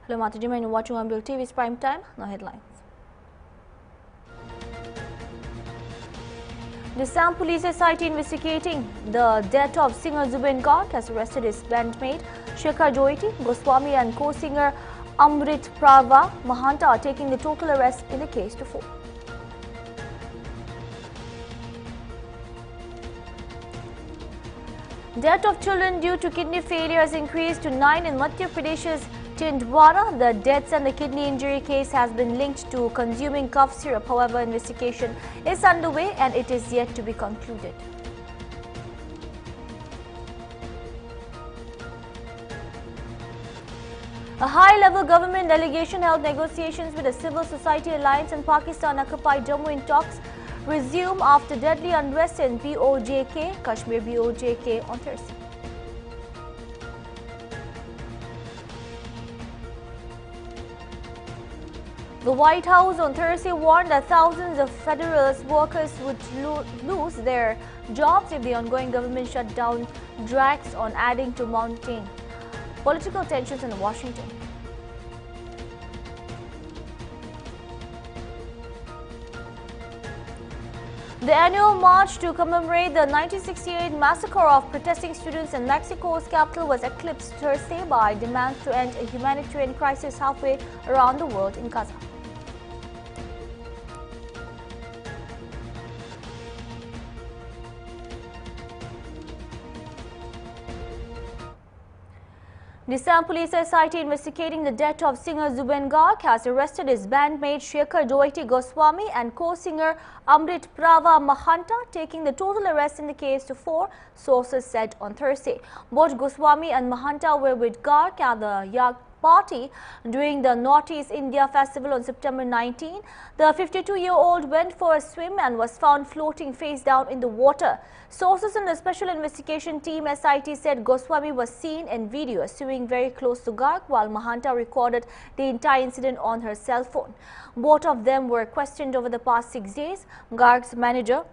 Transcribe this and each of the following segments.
Hello, Mataji. You're watching Hornbill TV's Prime Time. Now headlines. The Assam Police SIT investigating the death of singer Zubin Garg has arrested his bandmate Shekhar Joiti Goswami and co-singer Amrit Prava Mahanta are taking the total arrest in the case to 4. Death of children due to kidney failure has increased to 9 in Madhya Pradesh's Tindwara. The deaths and the kidney injury case has been linked to consuming cough syrup. However, investigation is underway and it is yet to be concluded. A high-level government delegation held negotiations with the Civil Society Alliance and Pakistan-occupied Jammu in talks resume after deadly unrest in BOJK, Kashmir BOJK on Thursday. The White House on Thursday warned that thousands of federal workers would lose their jobs if the ongoing government shutdown drags on, adding to mounting political tensions in Washington. The annual march to commemorate the 1968 massacre of protesting students in Mexico's capital was eclipsed Thursday by demands to end a humanitarian crisis halfway around the world in Gaza. The Assam Police SIT investigating the death of singer Zubin Garg has arrested his bandmate Shekhar Joiti Goswami and co-singer Amrit Prava Mahanta, taking the total arrest in the case to 4, sources said on Thursday. Both Goswami and Mahanta were with Garg at the Yag party during the Northeast India Festival on September 19. The 52-year-old went for a swim and was found floating face down in the water. Sources in the Special Investigation Team SIT said Goswami was seen in video swimming very close to Garg, while Mahanta recorded the entire incident on her cell phone. Both of them were questioned over the past 6 days. Garg's manager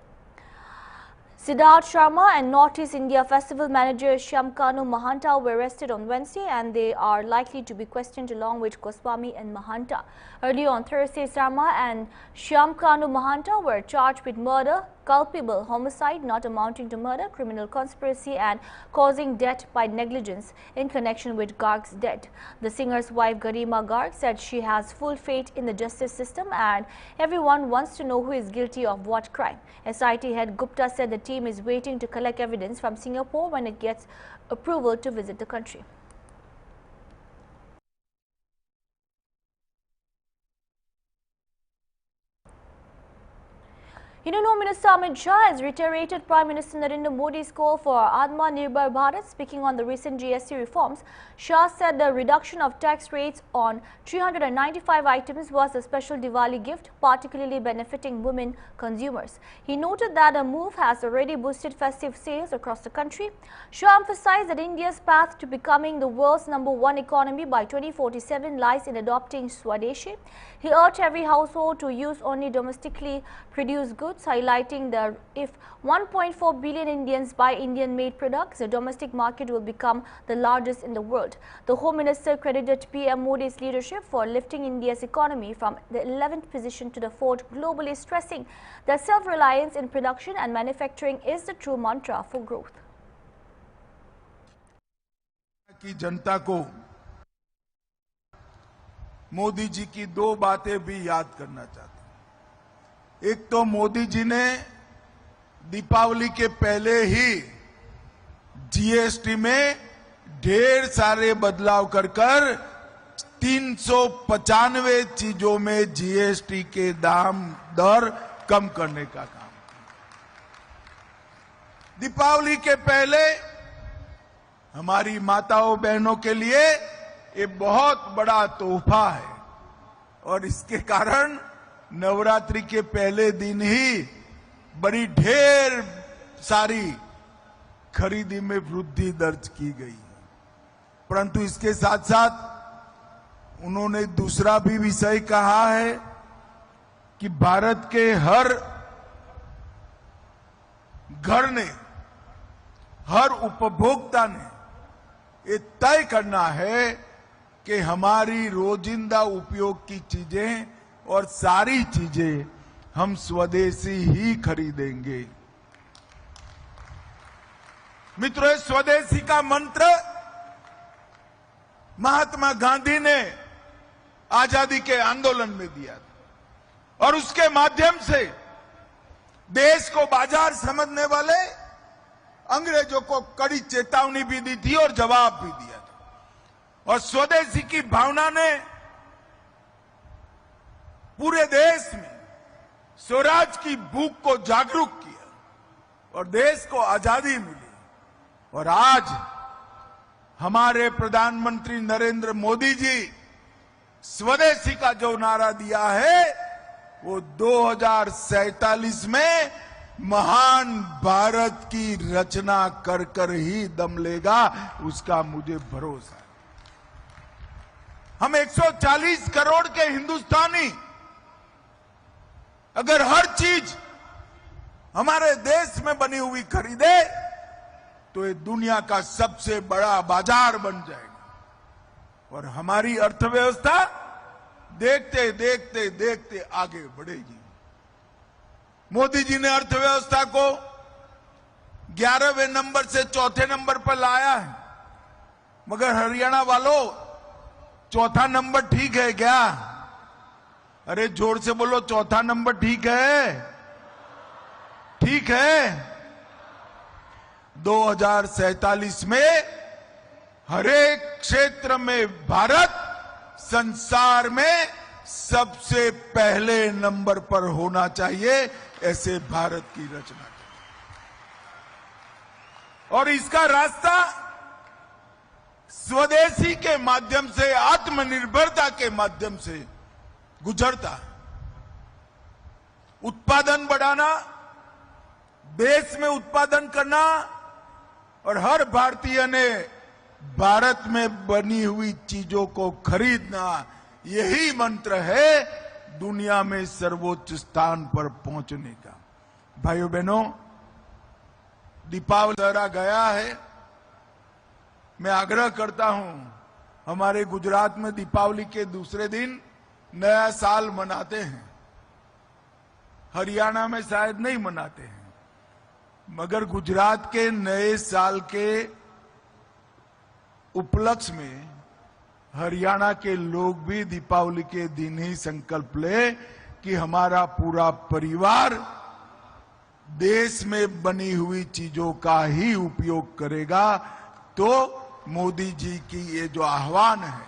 Siddharth Sharma and Northeast India Festival manager Shyamkanu Mahanta were arrested on Wednesday and they are likely to be questioned along with Goswami and Mahanta. Earlier on Thursday, Sharma and Shyamkanu Mahanta were charged with murder, culpable homicide not amounting to murder, criminal conspiracy and causing death by negligence in connection with Garg's death. The singer's wife Garima Garg said she has full faith in the justice system and everyone wants to know who is guilty of what crime. SIT head Gupta said the team is waiting to collect evidence from Singapore when it gets approval to visit the country. Union Home Minister Amit Shah has reiterated Prime Minister Narendra Modi's call for Atma Nirbhar Bharat. Speaking on the recent GST reforms, Shah said the reduction of tax rates on 395 items was a special Diwali gift, particularly benefiting women consumers. He noted that a move has already boosted festive sales across the country. Shah emphasized that India's path to becoming the world's #1 economy by 2047 lies in adopting Swadeshi. He urged every household to use only domestically produced goods, highlighting that if 1.4 billion Indians buy Indian-made products, the domestic market will become the largest in the world. The Home Minister credited PM Modi's leadership for lifting India's economy from the 11th position to the 4th globally, stressing that self-reliance in production and manufacturing is the true mantra for growth. की जनता को मोदी जी की 2 बातें भी याद करना चाहता हूं। एक तो मोदी जी ने दीपावली के पहले ही जीएसटी में ढेर सारे बदलाव कर 395 चीजों में जीएसटी के दर कम करने का काम किया। दीपावली के पहले हमारी माताओं बहनों के लिए ये बहुत बड़ा तोहफा है और इसके कारण नवरात्रि के पहले दिन ही बड़ी ढेर सारी खरीदी में वृद्धि दर्ज की गई। परंतु इसके साथ साथ उन्होंने दूसरा भी विषय कहा है कि भारत के हर घर ने, हर उपभोक्ता ने ये तय करना है कि हमारी रोजिंदा उपयोग की चीजें और सारी चीजें हम स्वदेशी ही खरीदेंगे। मित्रों, स्वदेशी का मंत्र महात्मा गांधी ने आजादी के आंदोलन में दिया था और उसके माध्यम से देश को बाजार समझने वाले अंग्रेजों को कड़ी चेतावनी भी दी थी और जवाब भी दिया था। और स्वदेशी की भावना ने पूरे देश में स्वराज की भूख को जागरूक किया और देश को आजादी मिली। और आज हमारे प्रधानमंत्री नरेंद्र मोदी जी स्वदेशी का जो नारा दिया है वो 2047 में महान भारत की रचना कर कर ही दम लेगा, उसका मुझे भरोसा है। हम 140 करोड़ के हिंदुस्तानी अगर हर चीज हमारे देश में बनी हुई खरीदे तो ये दुनिया का सबसे बड़ा बाजार बन जाएगा और हमारी अर्थव्यवस्था देखते देखते देखते आगे बढ़ेगी। मोदी जी ने अर्थव्यवस्था को 11वें नंबर से चौथे नंबर पर लाया है, मगर हरियाणा वालों चौथा नंबर ठीक है क्या? अरे जोर से बोलो, चौथा नंबर ठीक है? ठीक है। 2047 में हरेक क्षेत्र में भारत संसार में सबसे पहले नंबर पर होना चाहिए, ऐसे भारत की रचना करें। और इसका रास्ता स्वदेशी के माध्यम से, आत्मनिर्भरता के माध्यम से गुजरता है। उत्पादन बढ़ाना, देश में उत्पादन करना और हर भारतीय ने भारत में बनी हुई चीजों को खरीदना, यही मंत्र है दुनिया में सर्वोच्च स्थान पर पहुंचने का। भाइयों बहनों, दीपावली दशहरा गया है। मैं आग्रह करता हूं, हमारे गुजरात में दीपावली के दूसरे दिन नया साल मनाते हैं, हरियाणा में शायद नहीं मनाते हैं, मगर गुजरात के नए साल के उपलक्ष्य में हरियाणा के लोग भी दीपावली के दिन ही संकल्प ले कि हमारा पूरा परिवार देश में बनी हुई चीजों का ही उपयोग करेगा। तो मोदी जी की ये जो आह्वान है।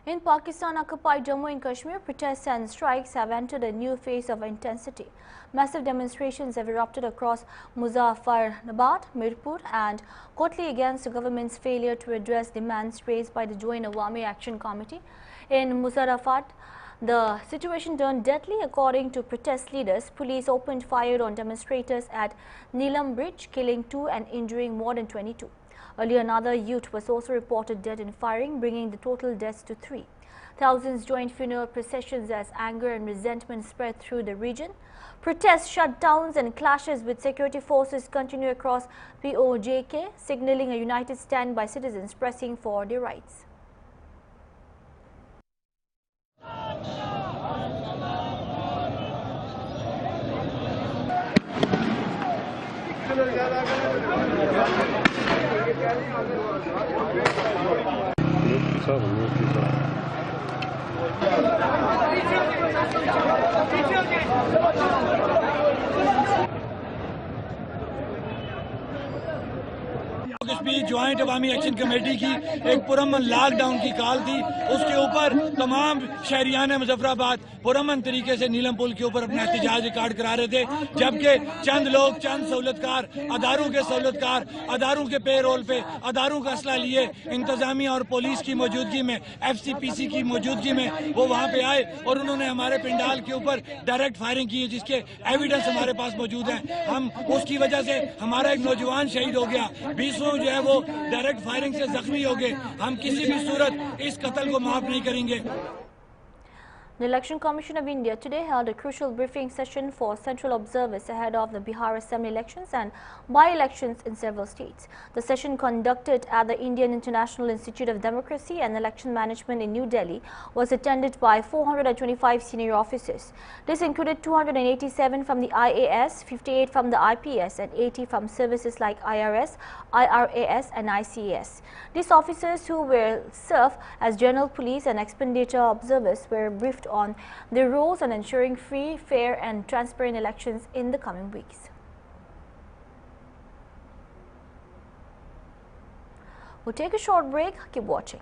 In Pakistan-occupied Jammu and Kashmir, protests and strikes have entered a new phase of intensity. Massive demonstrations have erupted across Muzaffarabad, Mirpur and Kotli against the government's failure to address demands raised by the Joint Awami Action Committee. In Muzaffarabad, the situation turned deadly. According to protest leaders, police opened fire on demonstrators at Neelam Bridge, killing 2 and injuring more than 22. Earlier, another youth was also reported dead in firing, bringing the total deaths to 3. Thousands joined funeral processions as anger and resentment spread through the region. Protests, shutdowns and clashes with security forces continue across POJK, signaling a united stand by citizens pressing for their rights. Kashmir joint Awami action committee की एक पुरअमन lockdown की call थी, उसके ऊपर तमाम शहरियान मुजफ्फराबाद पुरअमन तरीके से नीलम पुल के ऊपर अपना एहतजाज रिकॉर्ड करा रहे थे, जबकि चंद लोग, चंद सहूलतकार, अदारों के सहूलतकार, अदारों के पे रोल पे अदारों का असला लिए इंतजामिया और पुलिस की मौजूदगी में, FCPC की मौजूदगी में वो वहाँ पे आए और उन्होंने हमारे पंडाल के ऊपर डायरेक्ट फायरिंग की, जिसके एविडेंस हमारे पास मौजूद हैं। हम उसकी वजह से हमारा एक नौजवान शहीद हो गया, 20 जो है वो डायरेक्ट फायरिंग से जख्मी हो गए। हम किसी भी सूरत इस कत्ल को माफ नहीं करेंगे। The Election Commission of India today held a crucial briefing session for central observers ahead of the Bihar Assembly elections and by-elections in several states. The session, conducted at the Indian International Institute of Democracy and Election Management in New Delhi, was attended by 425 senior officers. This included 287 from the IAS, 58 from the IPS and 80 from services like IRS, IRAS and ICAS. These officers, who will serve as general police and expenditure observers, were briefed on their roles in ensuring free, fair and transparent elections in the coming weeks. We'll take a short break. Keep watching.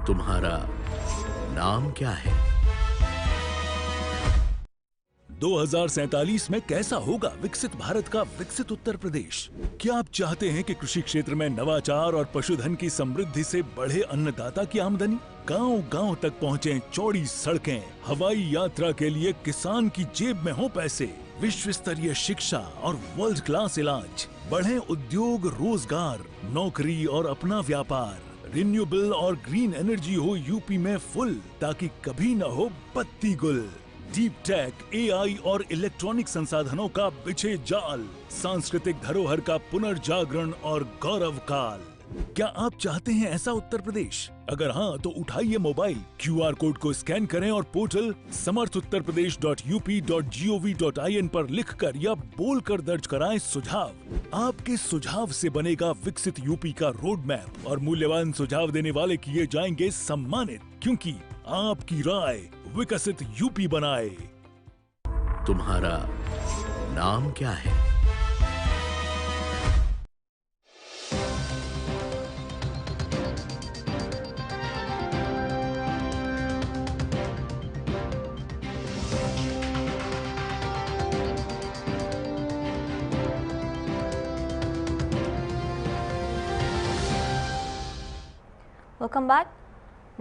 तुम्हारा नाम क्या है? 2047 में कैसा होगा विकसित भारत का विकसित उत्तर प्रदेश? क्या आप चाहते हैं कि कृषि क्षेत्र में नवाचार और पशुधन की समृद्धि से बढ़े अन्नदाता की आमदनी, गांव-गांव तक पहुंचे चौड़ी सड़कें, हवाई यात्रा के लिए किसान की जेब में हो पैसे, विश्व स्तरीय शिक्षा और वर्ल्ड क्लास इलाज, बढ़े उद्योग, रोजगार, नौकरी और अपना व्यापार, रिन्यूएबल और ग्रीन एनर्जी हो यूपी में फुल, ताकि कभी न हो बत्ती गुल। डीप टेक, एआई और इलेक्ट्रॉनिक संसाधनों का बिछे जाल, सांस्कृतिक धरोहर का पुनर्जागरण और गौरव काल। क्या आप चाहते हैं ऐसा उत्तर प्रदेश? अगर हाँ, तो उठाइए मोबाइल, क्यूआर कोड को स्कैन करें और पोर्टल samarthuttarpradesh.up.gov.in पर लिखकर या बोलकर दर्ज कराएं सुझाव। आपके सुझाव से बनेगा विकसित यूपी का रोड मैप और मूल्यवान सुझाव देने वाले किए जाएंगे सम्मानित, क्योंकि आपकी राय विकसित यूपी बनाए। तुम्हारा नाम क्या है? Welcome back.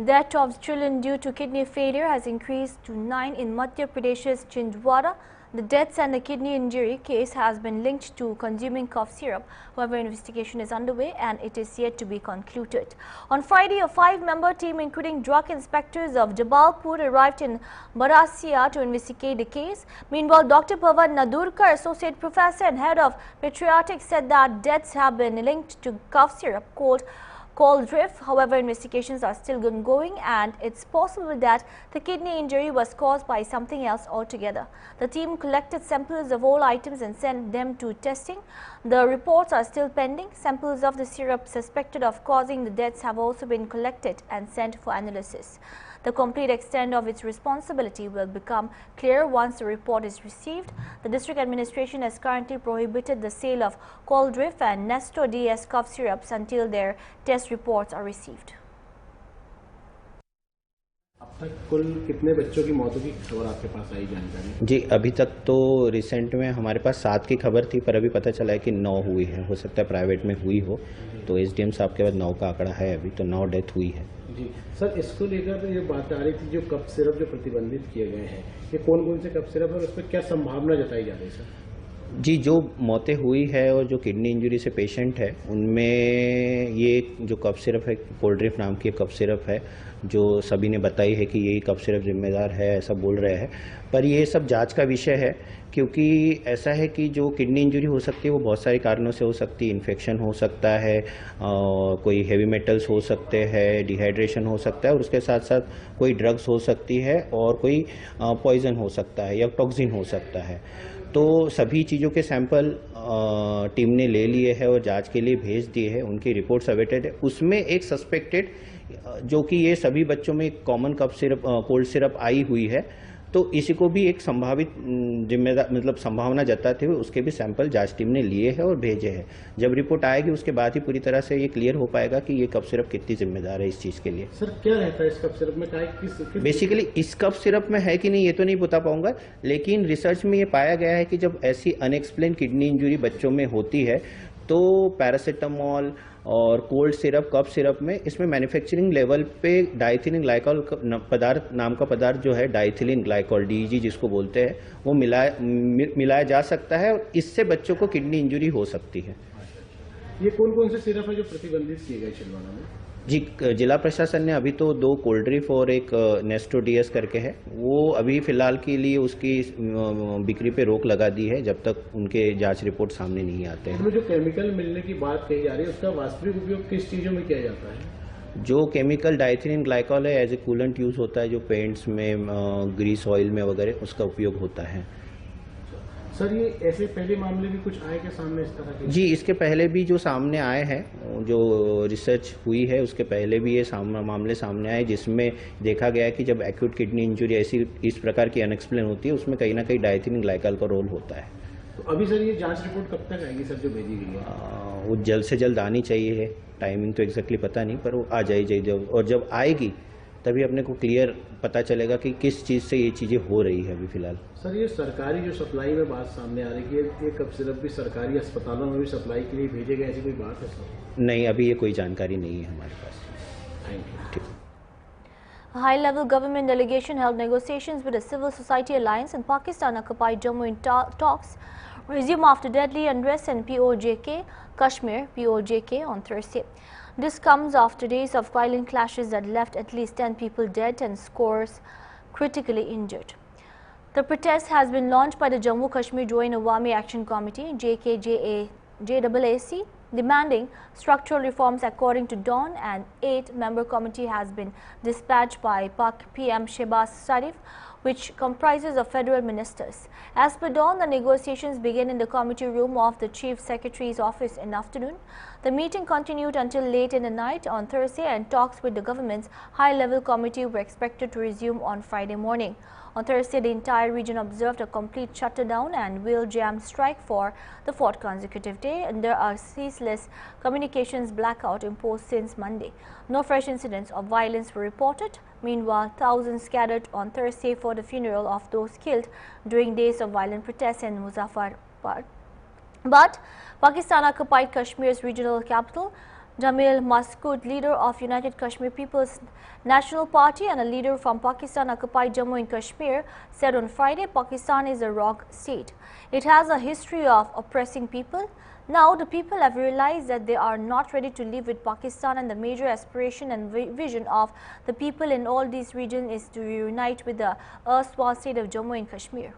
Death of children due to kidney failure has increased to 9 in Madhya Pradesh's Chhindwara. The deaths and the kidney injury case has been linked to consuming cough syrup. However, investigation is underway and it is yet to be concluded. On Friday, a 5-member team including drug inspectors of Jabalpur arrived in Barasia to investigate the case. Meanwhile, Dr. Pavan Nadurkar, associate professor and head of pediatrics, said that deaths have been linked to cough syrup called cold drift. However, investigations are still ongoing and it's possible that the kidney injury was caused by something else altogether. The team collected samples of all items and sent them to testing. The reports are still pending. Samples of the syrup suspected of causing the deaths have also been collected and sent for analysis. The complete extent of its responsibility will become clear once the report is received. The district administration has currently prohibited the sale of cold drift and Nesto DS cough syrups until their test reports are received. अब तक कुल कितने बच्चों की मौतों की खबर आपके पास आई जानकारी? जी, अभी तक तो रिसेंट में हमारे पास 7 की खबर थी, पर अभी पता चला है कि 9 हुई है। हो सकता है प्राइवेट में हुई हो, तो एसडीएम साहब के बाद 9 का आंकड़ा है अभी, तो 9 डेथ हुई है। जी सर, इसको लेकर ये बात आ रही थी, जो कफ सिरप जो प्रतिबंधित किए गए हैं, ये कौन कौन से कफ सिरप है और उस पर क्या संभावना जताई जा रही है सर? जी, जो मौतें हुई है और जो किडनी इंजरी से पेशेंट है, उनमें ये जो कफ सिरप है, कोल्ड ड्रिफ्ट नाम की कफ सिरप है, जो सभी ने बताई है कि यही कफ सिरप जिम्मेदार है, ऐसा बोल रहे हैं। पर ये सब जांच का विषय है, क्योंकि ऐसा है कि जो किडनी इंजरी हो सकती है वो बहुत सारे कारणों से हो सकती है। इन्फेक्शन हो सकता है, कोई हेवी मेटल्स हो सकते हैं, डिहाइड्रेशन हो सकता है, और उसके साथ साथ कोई ड्रग्स हो सकती है और कोई पॉइजन हो सकता है या टॉक्सिन हो सकता है। तो सभी चीज़ों के सैंपल टीम ने ले लिए हैं और जांच के लिए भेज दिए हैं। उनकी रिपोर्ट्स अवेटेड है। उसमें एक सस्पेक्टेड, जो कि ये सभी बच्चों में common cough syrup cold syrup आई हुई है, तो इसी को भी एक संभावित जिम्मेदार मतलब संभावना जताते हुए उसके भी सैंपल जांच टीम ने लिए हैं और भेजे हैं। जब रिपोर्ट आएगी उसके बाद ही पूरी तरह से ये क्लियर हो पाएगा कि ये कफ सिरप कितनी जिम्मेदार है इस चीज़ के लिए। सर, क्या रहता है इस कफ सिरप में? किस बेसिकली इस कफ सिरप में है कि नहीं ये तो नहीं बता पाऊंगा, लेकिन रिसर्च में ये पाया गया है कि जब ऐसी अनएक्सप्लेन किडनी इंजरी बच्चों में होती है तो पैरासीटामोल और कोल्ड सिरप, कफ सिरप में इसमें मैन्युफैक्चरिंग लेवल पे डाइथिलिन ग्लाइकॉल पदार्थ नाम का पदार्थ जो है, डाइथिलिन ग्लाइकॉल DEG जिसको बोलते हैं, वो मिलाया जा सकता है और इससे बच्चों को किडनी इंजरी हो सकती है। ये कौन कौन से सिरप है जो प्रतिबंधित किए गए छिंदवाड़ा में? जी, जिला प्रशासन ने अभी तो 2 कोल्ड ड्रिप और एक नेस्टो DS करके है, वो अभी फिलहाल के लिए उसकी बिक्री पे रोक लगा दी है जब तक उनके जांच रिपोर्ट सामने नहीं आते हैं। जो केमिकल मिलने की बात कही जा रही है, उसका वास्तविक उपयोग किस चीजों में किया जाता है? जो केमिकल डाइथिलिन ग्लाइकॉल है एज ए कूलेंट यूज होता है, जो पेंट्स में, ग्रीस ऑयल में वगैरह उसका उपयोग होता है। सर, ये ऐसे पहले मामले भी कुछ आए के सामने इस तरह के? जी, इसके पहले भी जो सामने आए हैं, जो रिसर्च हुई है उसके पहले भी ये मामले सामने आए जिसमें देखा गया है कि जब एक्यूट किडनी इंजरी ऐसी इस प्रकार की अनएक्सप्लेन होती है, उसमें कहीं ना कहीं डाइथिलिन ग्लाइकॉल का रोल होता है। तो अभी सर ये जांच रिपोर्ट कब तक आएगी सर, जो भेजी गई है? वो जल्द से जल्द आनी चाहिए है, टाइमिंग तो एग्जैक्टली पता नहीं, पर वो आ जाएगी और जब आएगी तभी अपने को क्लियर पता चलेगा कि किस चीज़ से ये चीज़ें हो रही है अभी फिलहाल। सर, ये सरकारी जो सप्लाई में बात सामने आ रही है कि ये कफ सिरप भी सरकारी अस्पतालों में भी सप्लाई के लिए भेजे गए, ऐसी कोई बात है सर? नहीं, अभी ये कोई जानकारी नहीं है हमारे पास। Thank you. A high-level government delegation held negotiations with the civil society alliance in Pakistan-occupied Jammu in talks resume after deadly unrest in POJK, Kashmir, POJK on Thursday. This comes after days of violent clashes that left at least 10 people dead and scores critically injured. The protest has been launched by the Jammu Kashmir Joint Awami Action Committee, JKJAC, demanding structural reforms according to Dawn. An 8-member committee has been dispatched by PM Shehbaz Sharif, which comprises of federal ministers. As per Dawn, the negotiations began in the committee room of the Chief Secretary's office in afternoon. The meeting continued until late in the night on Thursday, and talks with the government's high-level committee were expected to resume on Friday morning. On Thursday, the entire region observed a complete shutdown and wheel jam strike for the 4th consecutive day, and there are ceaseless communications blackout imposed since Monday. No fresh incidents of violence were reported. Meanwhile, thousands scattered on Thursday for the funeral of those killed during days of violent protests in Muzaffarabad. But Pakistan-occupied Kashmir's regional capital, Jamil Masood, leader of United Kashmir People's National Party and a leader from Pakistan-occupied Jammu and Kashmir, said on Friday Pakistan is a rogue state. It has a history of oppressing people. Now the people have realized that they are not ready to live with Pakistan, and the major aspiration and vision of the people in all these regions is to reunite with the erstwhile state of Jammu and Kashmir.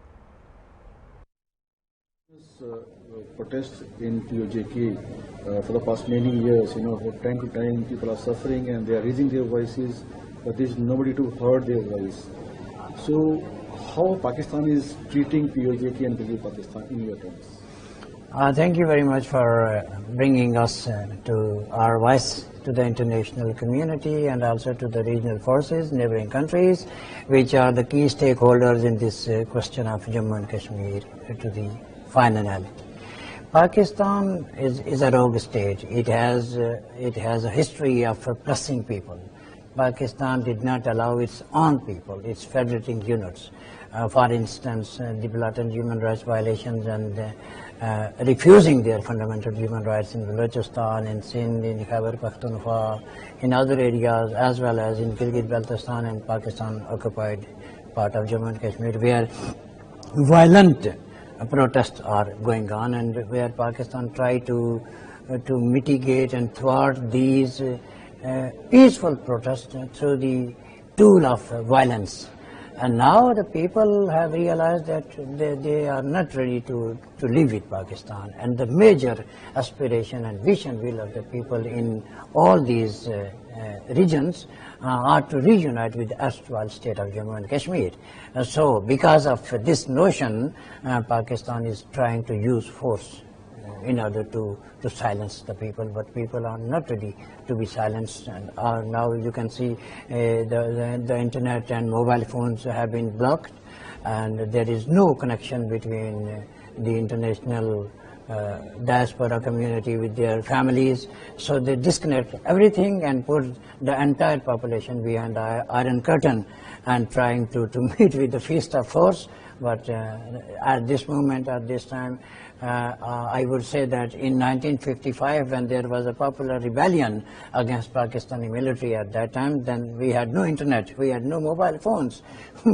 Protests in POJK for the past many years, from time to time people are suffering and they are raising their voices, but there is nobody to heard their voice. So how Pakistan is treating POJK and Pakistan in your terms? Thank you very much for bringing us to our voice to the international community and also to the regional forces, neighboring countries, which are the key stakeholders in this question of Jammu and Kashmir to the finality. Pakistan is a rogue state. It has a history of oppressing people. Pakistan did not allow its own people, its federating units. For instance, the blatant human rights violations and refusing their fundamental human rights in Balochistan, in Sindh, in Khyber Pakhtunkhwa, in other areas, as well as in Gilgit-Baltistan and Pakistan-occupied part of Jammu and Kashmir, where violent protests are going on and where Pakistan try to mitigate and thwart these peaceful protests through the tool of violence. And now the people have realized that they are not ready to live with Pakistan, and the major aspiration and vision will of the people in all these regions are to reunite with the erstwhile state of Jammu and Kashmir. So because of this notion, Pakistan is trying to use force in order to silence the people, but people are not ready to be silenced. And now you can see the internet and mobile phones have been blocked, and there is no connection between the international diaspora community with their families. So they disconnect everything and put the entire population behind the Iron Curtain and trying to meet with the fist of force, But at this moment, at this time, I would say that in 1955, when there was a popular rebellion against Pakistani military at that time, then we had no internet, we had no mobile phones,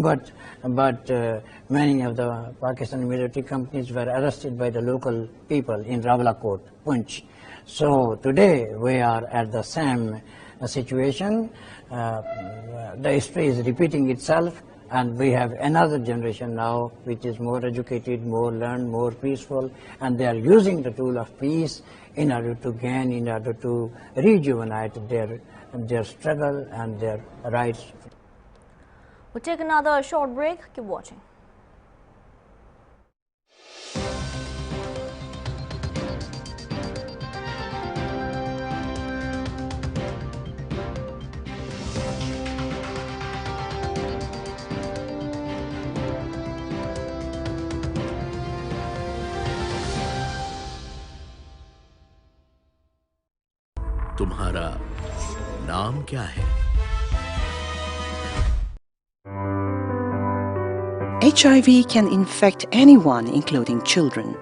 but many of the Pakistani military companies were arrested by the local people in Rawalakot, Punch. So today we are at the same situation. The history is repeating itself, and we have another generation now which is more educated, more learned, more peaceful, and they are using the tool of peace in order to gain, in order to rejuvenate their struggle and their rights. We'll take another short break. Keep watching. तुम्हारा नाम क्या है? HIV can infect anyone, including children.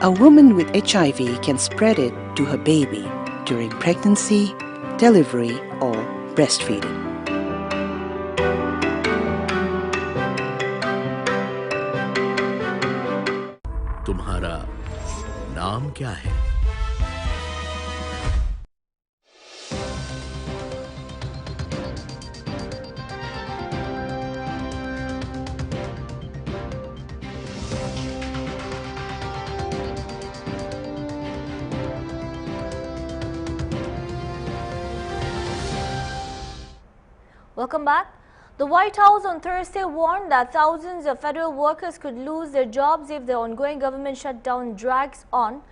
A woman with HIV can spread it to her baby during pregnancy, delivery, or breastfeeding. तुम्हारा नाम क्या है? Welcome back. The White House on Thursday warned that thousands of federal workers could lose their jobs if the ongoing government shutdown drags on,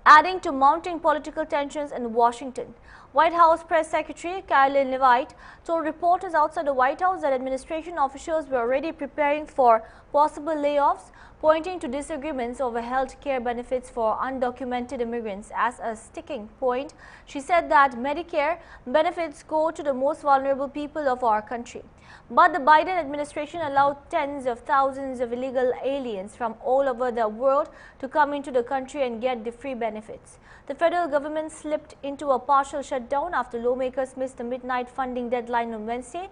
adding to mounting political tensions in Washington. White House Press Secretary Caroline Leavitt told reporters outside the White House that administration officials were already preparing for possible layoffs, pointing to disagreements over health care benefits for undocumented immigrants as a sticking point. She said that Medicare benefits go to the most vulnerable people of our country. But the Biden administration allowed tens of thousands of illegal aliens from all over the world to come into the country and get the free benefits. The federal government slipped into a partial shutdown after lawmakers missed the midnight funding deadline on Wednesday,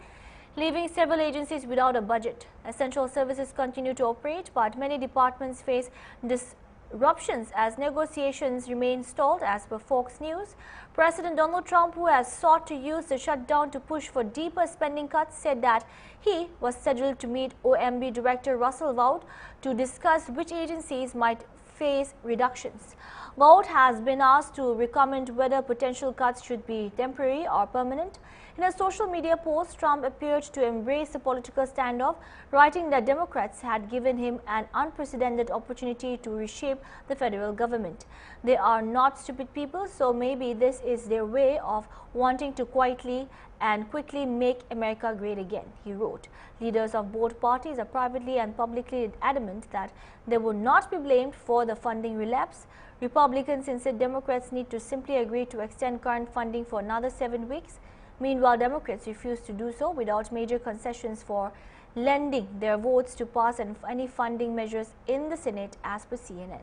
leaving several agencies without a budget. Essential services continue to operate, but many departments face disruptions as negotiations remain stalled. As per Fox News, President Donald Trump, who has sought to use the shutdown to push for deeper spending cuts, said that he was scheduled to meet OMB Director Russell Vought to discuss which agencies might face reductions. Vought has been asked to recommend whether potential cuts should be temporary or permanent. In a social media post, Trump appeared to embrace the political standoff, writing that Democrats had given him an unprecedented opportunity to reshape the federal government. They are not stupid people, so maybe this is their way of wanting to quietly and quickly make America great again, he wrote. Leaders of both parties are privately and publicly adamant that they will not be blamed for the funding relapse. Republicans insist Democrats need to simply agree to extend current funding for another 7 weeks. Meanwhile, Democrats refuse to do so without major concessions for lending their votes to pass any funding measures in the Senate, as per CNN.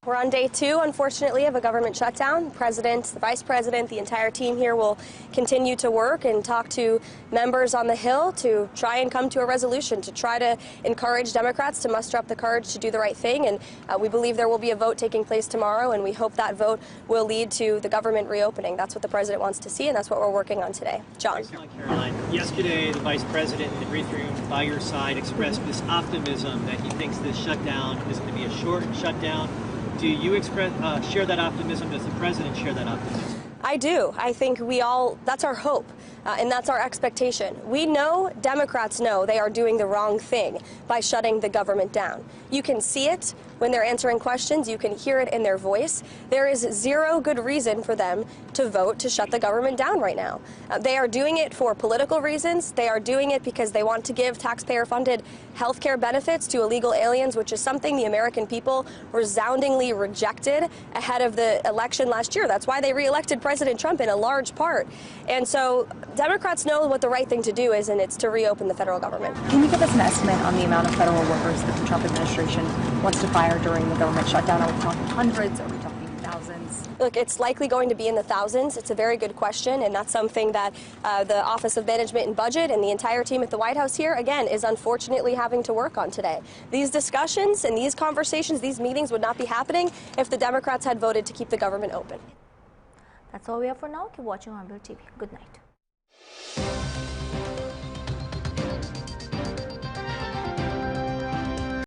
We're on day 2, unfortunately, of a government shutdown. The president, the vice president, the entire team here will continue to work and talk to members on the Hill to try and come to a resolution, to try to encourage Democrats to muster up the courage to do the right thing. And we believe there will be a vote taking place tomorrow, and we hope that vote will lead to the government reopening. That's what the president wants to see, and that's what we're working on today. John. Caroline, yesterday the vice president in the briefing room by your side expressed this optimism that he thinks this shutdown is going to be a short shutdown. Do you share that optimism? Does the president share that optimism? I do. I think we all, that's our hope, and that's our expectation. We know, Democrats know, they are doing the wrong thing by shutting the government down. You can see it when they're answering questions. You can hear it in their voice. There is zero good reason for them to vote to shut the government down right now. They are doing it for political reasons. They are doing it because they want to give taxpayer-funded health care benefits to illegal aliens, which is something the American people resoundingly rejected ahead of the election last year. That's why they re-elected President Trump in a large part. And so Democrats know what the right thing to do is, and it's to reopen the federal government. Can you give us an estimate on the amount of federal workers that the Trump administration wants to fire during the government shutdown? Are we talking hundreds? Are we talking thousands? Look, it's likely going to be in the thousands. It's a very good question, and that's something that the Office of Management and Budget and the entire team at the White House here, again, is unfortunately having to work on today. These discussions and these conversations, these meetings would not be happening if the Democrats had voted to keep the government open. That's all we have for now. Keep watching Hornbill TV. Good night.